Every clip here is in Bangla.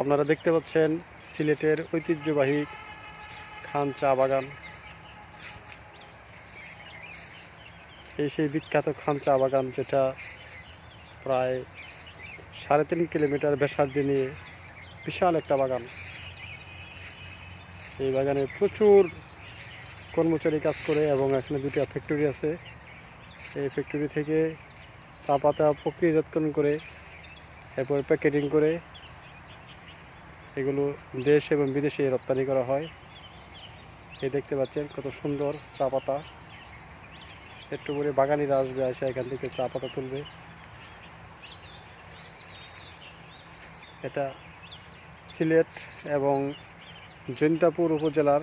আপনারা দেখতে পাচ্ছেন সিলেটের ঐতিহ্যবাহী খান চা বাগান। এই সেই বিখ্যাত খান চা বাগান, যেটা প্রায় 3.5 কিলোমিটার ব্যাসার্ধ নিয়ে বিশাল একটা বাগান। এই বাগানে প্রচুর কর্মচারী কাজ করে এবং এখানে 2টা ফ্যাক্টরি আছে। এই ফ্যাক্টরি থেকে চা পাতা প্রক্রিয়াজাতকরণ করে এরপর প্যাকেটিং করে এগুলো দেশ এবং বিদেশে রপ্তানি করা হয়। এই দেখতে পাচ্ছেন কত সুন্দর চা পাতা। একটু করে বাগানিরা আসবে, এসে এখান থেকে চা পাতা তুলবে। এটা সিলেট এবং জৈন্তাপুর উপজেলার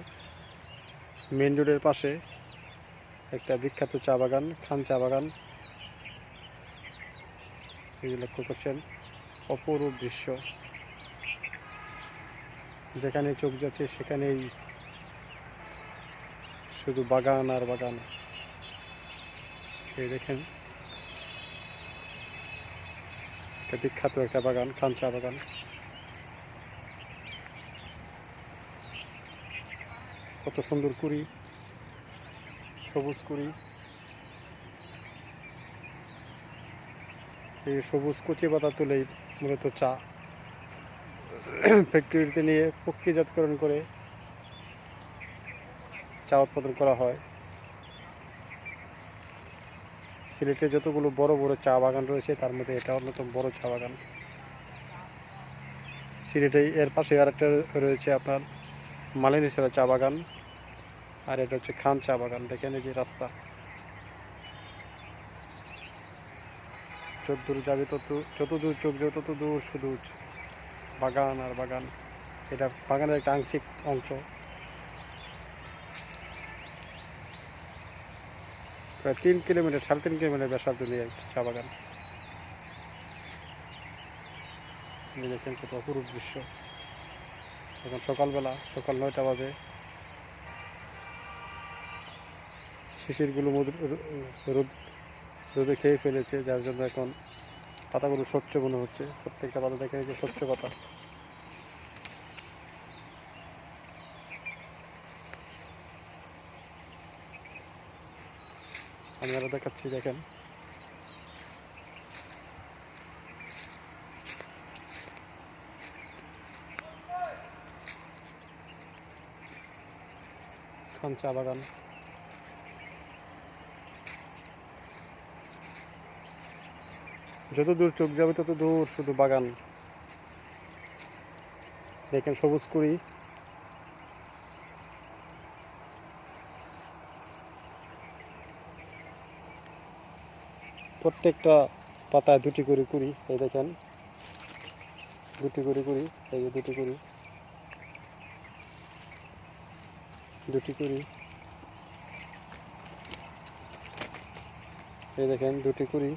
মেন রোডের পাশে একটা বিখ্যাত চা বাগান, খান চা বাগান। এই লক্ষ্য করছেন অপরূপ দৃশ্য, যেখানে চোখ যাচ্ছে সেখানেই শুধু বাগান আর বাগান। এই দেখেন এটা বিখ্যাত একটা বাগান, খান চা বাগান। কত সুন্দর কুড়ি, সবুজ কুড়ি। এই সবুজ কচি পাতা তুলেই মূলত চা ফ্যাক্টরিতে নিয়ে প্রক্রিয়াজাতকরণ করে চা উৎপাদন করা হয়। সিলেটে যতগুলো বড় বড় চা বাগান রয়েছে তার মধ্যে এটা অন্যতম বড় চা বাগান। সিলেটে এর পাশে আরেকটা রয়েছে আপনার মালিনীছড়া চা বাগান, আর এটা হচ্ছে খান চা বাগান। দেখেন এই যে রাস্তা, যতদূর যাবে যতদূর চোখ যাবে ততদূর শুধু বাগান আর বাগান। এটা বাগানের একটা আংশিক অংশ। প্রায় 3 কিলোমিটার 3.5 কিলোমিটার ব্যাসার্ধ নিয়ে চা বাগান। দেখেন কত অপরূপ দৃশ্য। এখন সকালবেলা, সকাল 9টা বাজে। শিশিরগুলো রোদে খেয়ে ফেলেছে, যার জন্য এখন পাতাগুলো স্বচ্ছ মনে হচ্ছে। প্রত্যেকটা পাতা দেখে যে স্বচ্ছ পাতা। আমি আরো দেখাচ্ছি, দেখেন খান চা বাগান। যত দূর চোখ যাবে তত দূর শুধু বাগান। দেখেন সবুজ কুড়ি, প্রত্যেকটা পাতায় 2টি করে কুড়ি। এই দেখেন 2টি করে কুড়ি, এই যে 2টি কুড়ি, 2টি কুড়ি। এই দেখেন 2টি কুড়ি,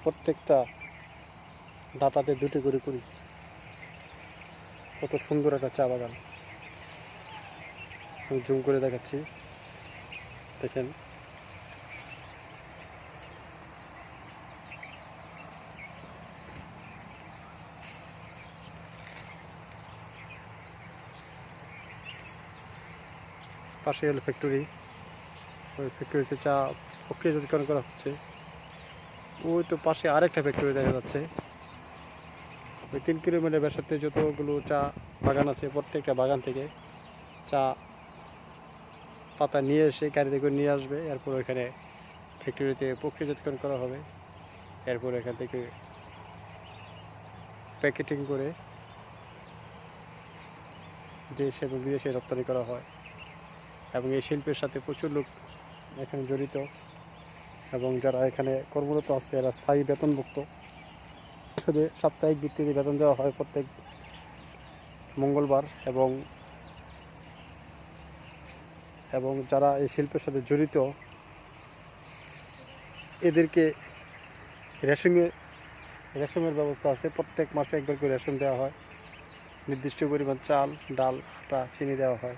প্রত্যেকটা ডাটাতে 2টি করে কুড়ি। কত সুন্দর একটা চা বাগান। আমি জুম করে দেখাচ্ছি, দেখেন পাশে হলো ফ্যাক্টরি। ওই ফ্যাক্টরিতে চা প্রক্রিয়াজাতকরণ করা হচ্ছে। ওই তো পাশে আরেকটা ফ্যাক্টরি দেখা যাচ্ছে। ওই 3 কিলোমিটার ব্যাসার্ধে যতগুলো চা বাগান আছে, প্রত্যেকটা বাগান থেকে চা পাতা নিয়ে এসে গাড়িতে করে নিয়ে আসবে। এরপর ওইখানে ফ্যাক্টরিতে প্রক্রিয়াজাতকরণ করা হবে। এরপর এখান থেকে প্যাকেটিং করে দেশ এবং বিদেশে রপ্তানি করা হয়। এবং এই শিল্পের সাথে প্রচুর লোক এখানে জড়িত, এবং যারা এখানে কর্মরত আছে এরা স্থায়ী বেতনভুক্ত। শুধু সাপ্তাহিক ভিত্তিতে বেতন দেওয়া হয় প্রত্যেক মঙ্গলবার। এবং যারা এই শিল্পের সাথে জড়িত এদেরকে রেশনের ব্যবস্থা আছে। প্রত্যেক মাসে একবার করে রেশন দেওয়া হয়। নির্দিষ্ট পরিমাণ চাল, ডাল, আটা, চিনি দেওয়া হয়।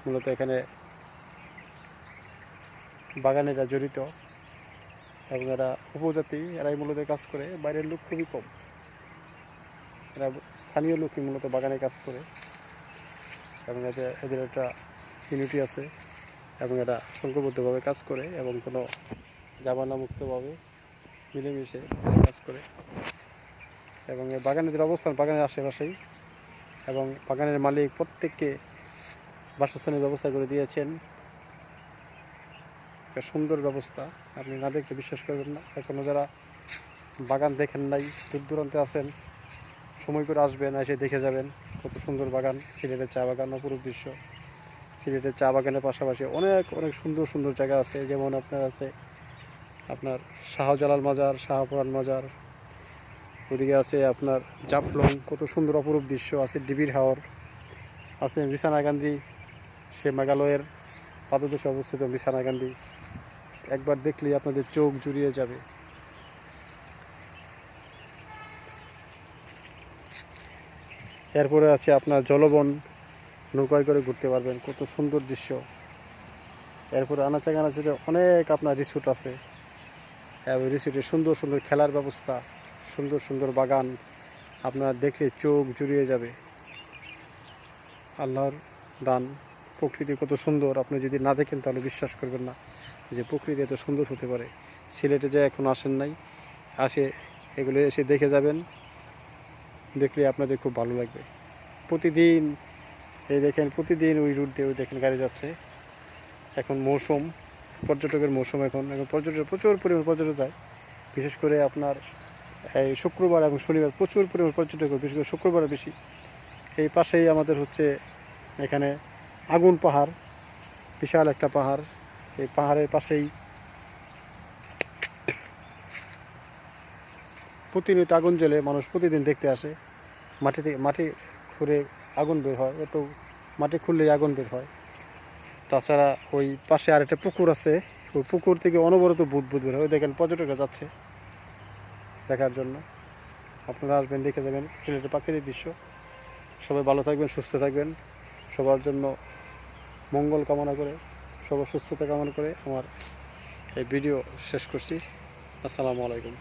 মূলত এখানে বাগানেরা জড়িত এবং এরা উপজাতি, এরাই মূলত কাজ করে, বাইরের লোক খুবই কম। এরা স্থানীয় লোকই মূলত বাগানে কাজ করে এবং এদের একটা ইউনিটি আছে এবং এরা সংঘবদ্ধভাবে কাজ করে এবং কোনো জামানামুক্তভাবে মিলেমিশে এরা কাজ করে এবং এই বাগানের অবস্থান বাগানের আশেপাশেই এবং বাগানের মালিক প্রত্যেককে বাসস্থানের ব্যবস্থা করে দিয়েছেন। একটা সুন্দর ব্যবস্থা, আপনি না দেখে বিশ্বাস করবেন না। এখনও যারা বাগান দেখেন নাই, দূর দূরান্তে আছেন, সময় করে আসবেন, এসে দেখে যাবেন কত সুন্দর বাগান। সিলেটের চা বাগান অপরূপ দৃশ্য। সিলেটের চা বাগানের পাশাপাশি অনেক অনেক সুন্দর সুন্দর জায়গা আছে, যেমন আপনার আছে আপনার শাহজালাল মাজার, শাহপুরান মাজার, ওদিকে আছে আপনার জাফলং, কত সুন্দর অপরূপ দৃশ্য আছে। ডিবির হাওর আছে, বিছানাকান্দি, সে মেঘালয়ের পাদদেশে অবস্থিত বিছানাকান্দি, একবার দেখলেই আপনাদের চোখ জুড়িয়ে যাবে। এরপরে আছে আপনার জলবন, নৌকায় করে ঘুরতে পারবেন, কত সুন্দর দৃশ্য। এরপরে আনাচে কানাচে অনেক আপনার রিসোর্ট আছে এবং রিসোর্টে সুন্দর সুন্দর খেলার ব্যবস্থা, সুন্দর সুন্দর বাগান, আপনার দেখলে চোখ জুড়িয়ে যাবে। আল্লাহর দান, প্রকৃতি কত সুন্দর, আপনি যদি না দেখেন তাহলে বিশ্বাস করবেন না যে প্রকৃতি এত সুন্দর হতে পারে। সিলেটে যে এখন আসেন নাই, এগুলো এসে দেখে যাবেন, দেখলে আপনাদের খুব ভালো লাগবে। প্রতিদিন এই দেখেন, প্রতিদিন ওই রুট দিয়ে ওই দেখেন গাড়ি যাচ্ছে। এখন মৌসুম, পর্যটকের মৌসুম, এখন পর্যটক প্রচুর পরিমাণ পর্যটক যায়। বিশেষ করে আপনার এই শুক্রবার এবং শনিবার প্রচুর পরিমাণ পর্যটক, বিশেষ করে শুক্রবার বেশি। এই পাশেই আমাদের হচ্ছে এখানে আগুন পাহাড়, বিশাল একটা পাহাড়। এই পাহাড়ের পাশেই প্রতিনিয়ত আগুন জ্বলে, মানুষ প্রতিদিন দেখতে আসে। মাটি খুঁড়ে আগুন বের হয়, একটু মাটি খুললেই আগুন বের হয়। তাছাড়া ওই পাশে আরেকটা পুকুর আছে, ওই পুকুর থেকে অনবরত বুদবুদ বের হয়। ওই দেখেন পর্যটকরা যাচ্ছে দেখার জন্য। আপনারা আসবেন, দেখে যাবেন সিলেটের প্রাকৃতিক দৃশ্য। সবাই ভালো থাকবেন, সুস্থ থাকবেন। সবার জন্য মঙ্গল কামনা করে, সবার সুস্থতা কামনা করে আমার এই ভিডিও শেষ করছি। আসসালামু আলাইকুম।